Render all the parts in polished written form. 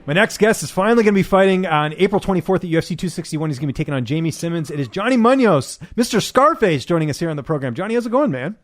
My next guest is finally going to be fighting on April 24th at UFC 261. He's going to be taking on Jamey Simmons. It is Johnny Munoz, Mr. Scarface, joining us here on the program. Johnny, how's it going, man?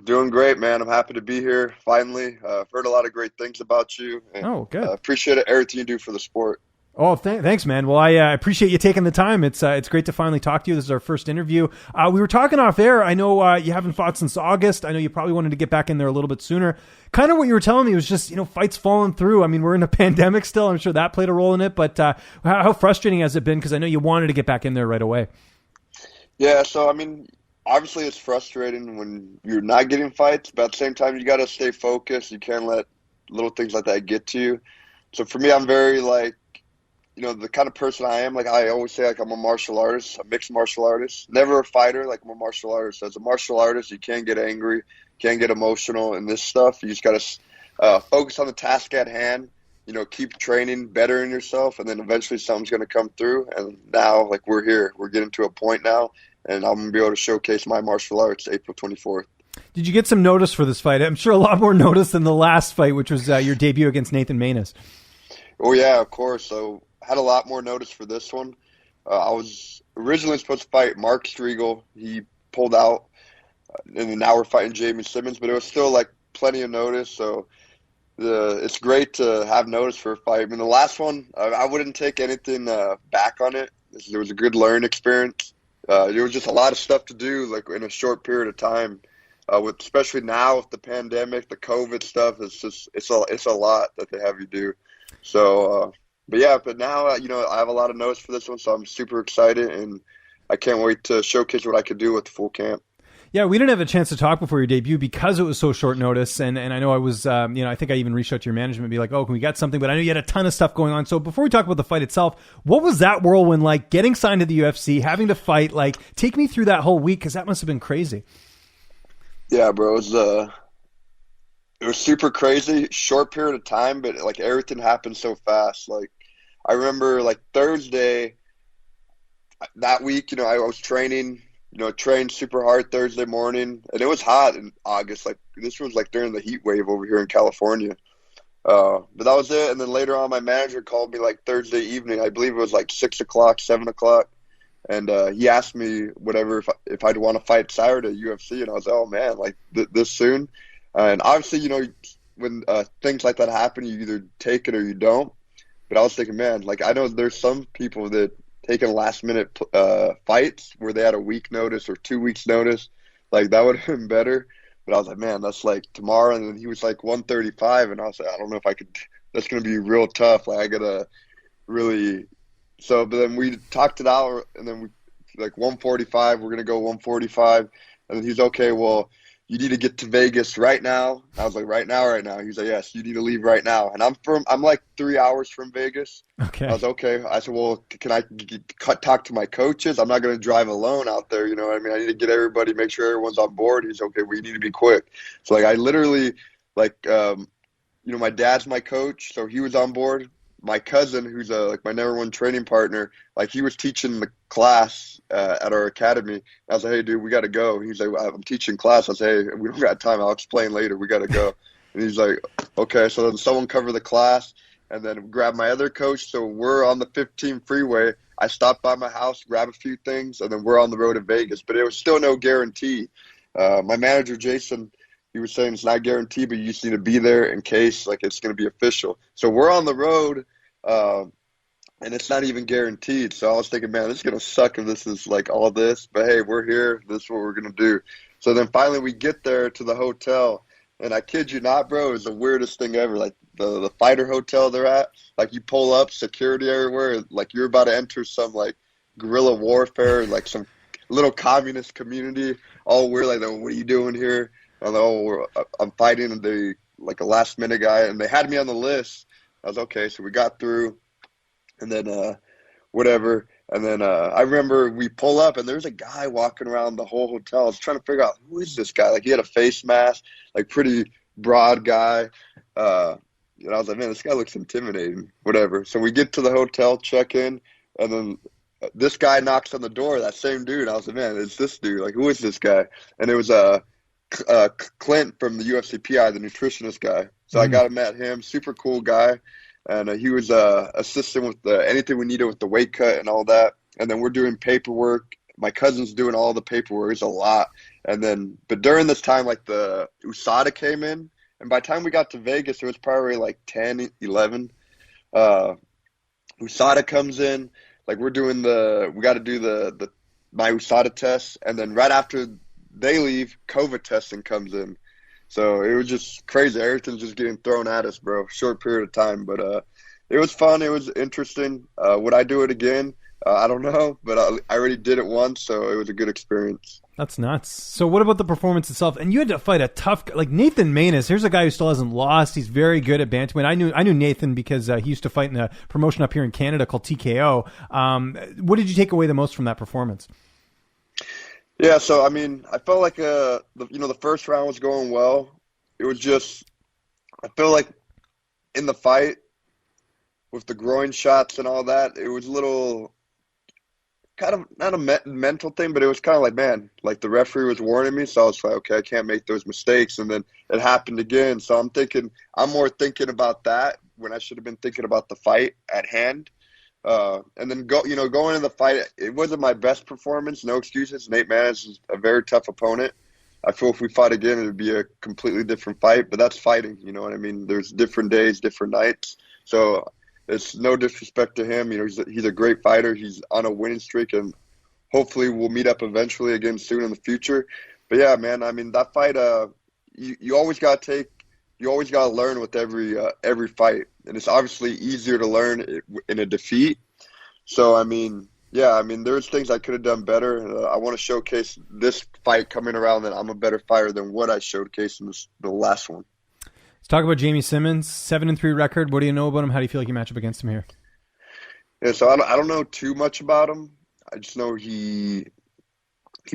Doing great, man. I'm happy to be here, finally. I've heard a lot of great things about you. And, good. Appreciate everything you do for the sport. Oh, thanks, man. Well, I appreciate you taking the time. It's great to finally talk to you. This is our first interview. We were talking off air. I know you haven't fought since August. I know you probably wanted to get back in there a little bit sooner. Kind of what you were telling me was just, fights falling through. I mean, we're in a pandemic still. I'm sure that played a role in it. But how frustrating has it been? Because I know you wanted to get back in there right away. Yeah, so, obviously it's frustrating when you're not getting fights. But at the same time, you got to stay focused. You can't let little things like that get to you. So for me, I'm very, the kind of person I am, I always say, I'm a martial artist, a mixed martial artist. Never a fighter, I'm a martial artist. As a martial artist, you can't get angry, can't get emotional in this stuff. You just got to focus on the task at hand, keep training, bettering yourself, and then eventually something's going to come through. And now, we're here. We're getting to a point now, and I'm going to be able to showcase my martial arts April 24th. Did you get some notice for this fight? I'm sure a lot more notice than the last fight, which was your debut against Nathan Maness. Oh, yeah, of course. So had a lot more notice for this one. I was originally supposed to fight Mark Striegel. He pulled out, and then now we're fighting Jamey Simmons, but it was still plenty of notice. So it's great to have notice for a fight. The last one, I wouldn't take anything back on it. It was a good learning experience. There was just a lot of stuff to do in a short period of time. Especially now with the pandemic, the COVID stuff, it's a lot that they have you do. So. But now, I have a lot of notes for this one, so I'm super excited, and I can't wait to showcase what I could do with the full camp. Yeah, we didn't have a chance to talk before your debut because it was so short notice, and I know I was, I think I even reached out to your management and be like, oh, can we get something? But I know you had a ton of stuff going on. So before we talk about the fight itself, what was that whirlwind like, getting signed to the UFC, having to fight? Take me through that whole week, because that must have been crazy. Yeah, bro, it was super crazy, short period of time, but everything happened so fast. I remember Thursday that week, I was training, trained super hard Thursday morning, and it was hot in August. This was during the heat wave over here in California. But that was it. And then later on, my manager called me Thursday evening. I believe it was 6 o'clock, 7 o'clock. And he asked me whatever if I'd want to fight Saturday at UFC. And I was like, oh man, this soon. And obviously, when things like that happen, you either take it or you don't. But I was thinking, man, I know there's some people that taking last minute fights where they had a week notice or 2 weeks notice. That would have been better. But I was like, man, that's tomorrow. And then he was 135. And I was like, I don't know if I could, that's going to be real tough. I got to really. So, but then we talked it out, and then we 145, we're going to go 145. And then he's okay, well, you need to get to Vegas right now. I was like, right now. He's like, yes, you need to leave right now. And I'm 3 hours from Vegas. Okay. I was okay. I said, well, can I talk to my coaches? I'm not going to drive alone out there. You know what I mean? I need to get everybody, make sure everyone's on board. He's okay. We need to be quick. So I literally my dad's my coach. So he was on board. My cousin, who's my number one training partner, he was teaching the class at our academy. I was like, hey, dude, we got to go. He's like, I'm teaching class. I said, hey, we don't got time. I'll explain later. We got to go. And he's like, okay. So then someone covered the class and then grabbed my other coach. So we're on the 15 freeway. I stopped by my house, grabbed a few things, and then we're on the road to Vegas. But it was still no guarantee. My manager, Jason, he was saying it's not guaranteed, but you just need to be there in case it's going to be official. So we're on the road, and it's not even guaranteed. So I was thinking, man, this is going to suck if this is all this. But, hey, we're here. This is what we're going to do. So then finally we get there to the hotel, and I kid you not, bro, it was the weirdest thing ever. The fighter hotel they're at, you pull up, security everywhere, you're about to enter some, guerrilla warfare, some little communist community, all weird, what are you doing here? I'm I'm fighting a last minute guy, and they had me on the list. I was okay, so we got through, and then whatever, and then I remember we pull up, and there's a guy walking around the whole hotel. I was trying to figure out who is this guy. He had a face mask, pretty broad guy. And I was like, man, this guy looks intimidating. Whatever. So we get to the hotel, check in, and then this guy knocks on the door. That same dude. I was like, man, it's this dude. Who is this guy? And it was Clint from the UFC PI, the nutritionist guy. So I got to meet him. Super cool guy. and he was assisting with anything we needed with the weight cut and all that. And then we're doing paperwork. My cousin's doing all the paperwork. It's a lot. And then, but during this time, like the USADA came in, and by the time we got to Vegas, it was probably like 10, 11. USADA comes in, like we got to do my USADA test, and then right after they leave, COVID testing comes in. So it was just crazy. Everything's just getting thrown at us, bro. Short period of time, but it was fun. It was interesting. Would I do it again? I don't know, but I already did it once, so it was a good experience. That's nuts. So what about the performance itself? And you had to fight a tough, like Nathan Maness. Here's a guy who still hasn't lost. He's very good at bantamweight. I knew Nathan because he used to fight in a promotion up here in Canada called TKO. What did you take away the most from that performance? Yeah, so I mean, I felt like the first round was going well. It was just, I feel like in the fight with the groin shots and all that, it was a little kind of not a mental thing, but it was kind of like, man, like the referee was warning me, so I was like, okay, I can't make those mistakes, and then it happened again. So I'm more thinking about that when I should have been thinking about the fight at hand. And then going into the fight, it wasn't my best performance. No excuses. Nate Maness is a very tough opponent. I feel if we fought again, it would be a completely different fight. But that's fighting. You know what I mean? There's different days, different nights. So it's no disrespect to him. You know, he's a great fighter. He's on a winning streak, and hopefully we'll meet up eventually again soon in the future. But yeah, man, I mean that fight. You always got to learn with every fight, and it's obviously easier to learn in a defeat. So I mean, yeah, I mean there's things I could have done better. I want to showcase this fight coming around that I'm a better fighter than what I showcased in the last one. Let's talk about Jamey Simmons, 7-3 record. What do you know about him? How do you feel like you match up against him here? Yeah, so I don't know too much about him. I just know he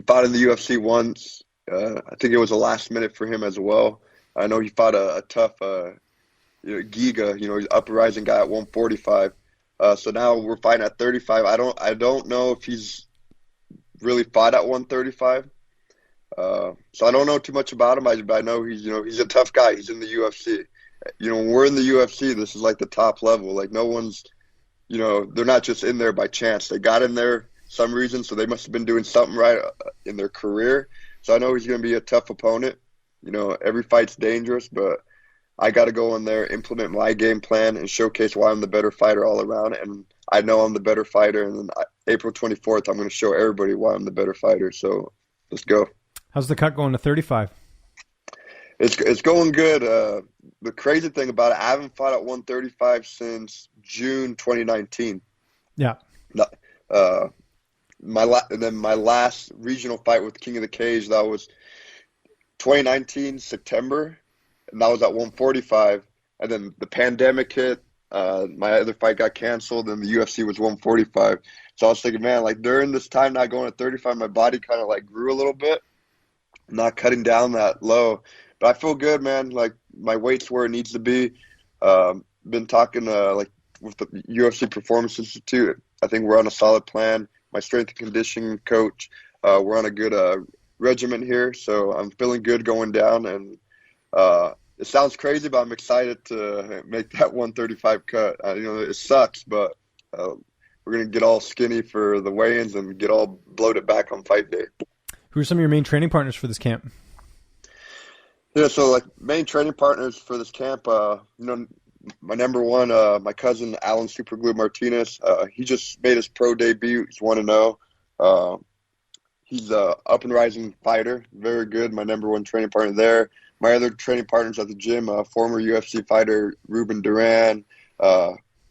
fought in the UFC once. I think it was a last minute for him as well. I know he fought a tough Giga, he's an uprising guy at 145. So now we're fighting at 35. I don't know if he's really fought at 135. So I don't know too much about him. I know he's a tough guy. He's in the UFC. When we're in the UFC, this is like the top level. Like no one's, they're not just in there by chance. They got in there some reason, so they must have been doing something right in their career. So I know he's going to be a tough opponent. Every fight's dangerous, but I got to go in there, implement my game plan, and showcase why I'm the better fighter all around. And I know I'm the better fighter. And then April 24th, I'm going to show everybody why I'm the better fighter. So let's go. How's the cut going to 35? It's going good. The crazy thing about it, I haven't fought at 135 since June 2019. Yeah. My last regional fight with King of the Cage, that was 2019 September, and that was at 145. And then the pandemic hit. My other fight got canceled, and the UFC was 145. So I was thinking, man, like during this time not going at 35, my body kind of like grew a little bit. Not cutting down that low, but I feel good, man. Like my weight's where it needs to be. Been talking like with the UFC Performance Institute. I think we're on a solid plan. My strength and conditioning coach, we're on a good regimen here, so I'm feeling good going down. And it sounds crazy, but I'm excited to make that 135 cut. It sucks, but we're gonna get all skinny for the weigh-ins and get all bloated back on fight day. Who are some of your main training partners for this camp? Yeah, so like main training partners for this camp, my number one, my cousin Alan Superglue Martinez. He just made his pro debut. He's 1-0. He's a up and rising fighter, very good. My number one training partner there. My other training partners at the gym, former UFC fighter Ruben Duran,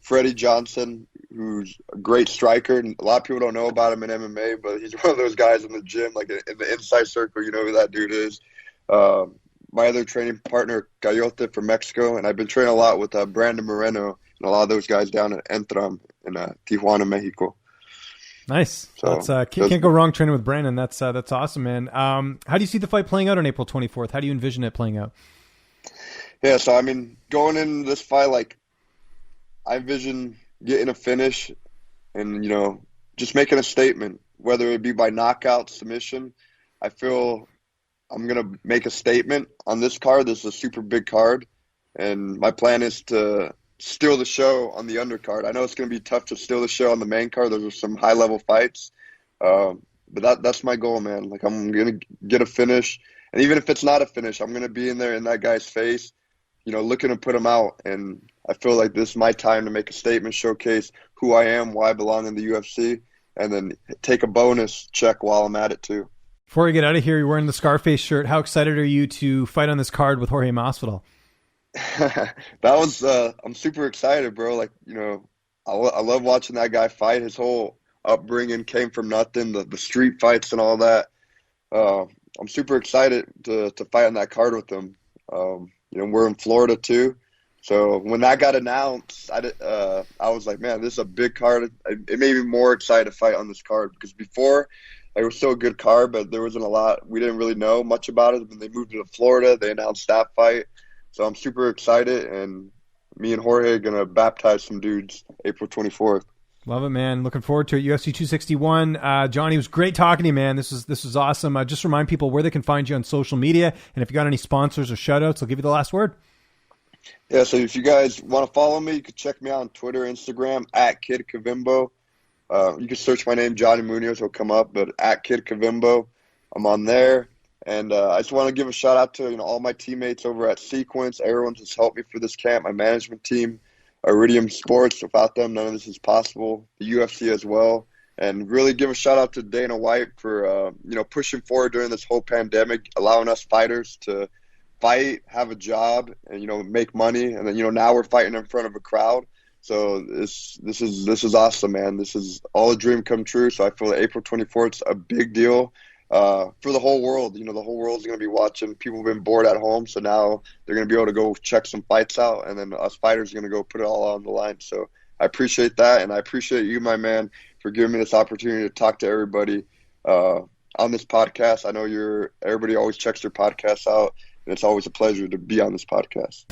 Freddie Johnson, who's a great striker. And a lot of people don't know about him in MMA, but he's one of those guys in the gym, like in the inside circle. You know who that dude is. My other training partner, Coyote from Mexico, and I've been training a lot with Brandon Moreno and a lot of those guys down at Entram in Tijuana, Mexico. Nice. So can't go wrong training with Brandon. That's awesome, man. How do you see the fight playing out on April 24th? How do you envision it playing out? Yeah, so I mean, going in this fight, like I envision getting a finish and, just making a statement, whether it be by knockout, submission. I feel I'm going to make a statement on this card. This is a super big card, and my plan is to steal the show on the undercard. I know it's going to be tough to steal the show on the main card. Those are some high-level fights. But that's my goal, man. Like, I'm going to get a finish. And even if it's not a finish, I'm going to be in there in that guy's face, looking to put him out. And I feel like this is my time to make a statement, showcase who I am, why I belong in the UFC, and then take a bonus check while I'm at it too. Before we get out of here, you're wearing the Scarface shirt. How excited are you to fight on this card with Jorge Masvidal? I'm super excited, bro. Like, I love watching that guy fight. His whole upbringing came from nothing, the street fights and all that. I'm super excited to fight on that card with him. We're in Florida too. So when that got announced, I was like, man, this is a big card. It made me more excited to fight on this card because before, it was still a good card, but there wasn't a lot. We didn't really know much about it. When they moved to Florida, they announced that fight. So I'm super excited, and me and Jorge are going to baptize some dudes April 24th. Love it, man. Looking forward to it. UFC 261. Johnny, it was great talking to you, man. This was awesome. Just remind people where they can find you on social media, and if you got any sponsors or shout-outs, I'll give you the last word. Yeah, so if you guys want to follow me, you can check me out on Twitter, Instagram, @KidKavimbo. You can search my name, Johnny Munoz, will come up, but @KidKavimbo, I'm on there. And I just want to give a shout out to all my teammates over at Sequence. Everyone has helped me for this camp, my management team, Iridium Sports. Without them, none of this is possible. The UFC as well. And really give a shout out to Dana White for pushing forward during this whole pandemic, allowing us fighters to fight, have a job, and make money. And then now we're fighting in front of a crowd. So this is awesome, man. This is all a dream come true. So I feel that April 24th is a big deal for the whole world. The whole world's going to be watching. People have been bored at home, so now they're going to be able to go check some fights out, and then us fighters are going to go put it all on the line. So I appreciate that, and I appreciate you, my man, for giving me this opportunity to talk to everybody on this podcast. I know everybody always checks their podcasts out, and it's always a pleasure to be on this podcast.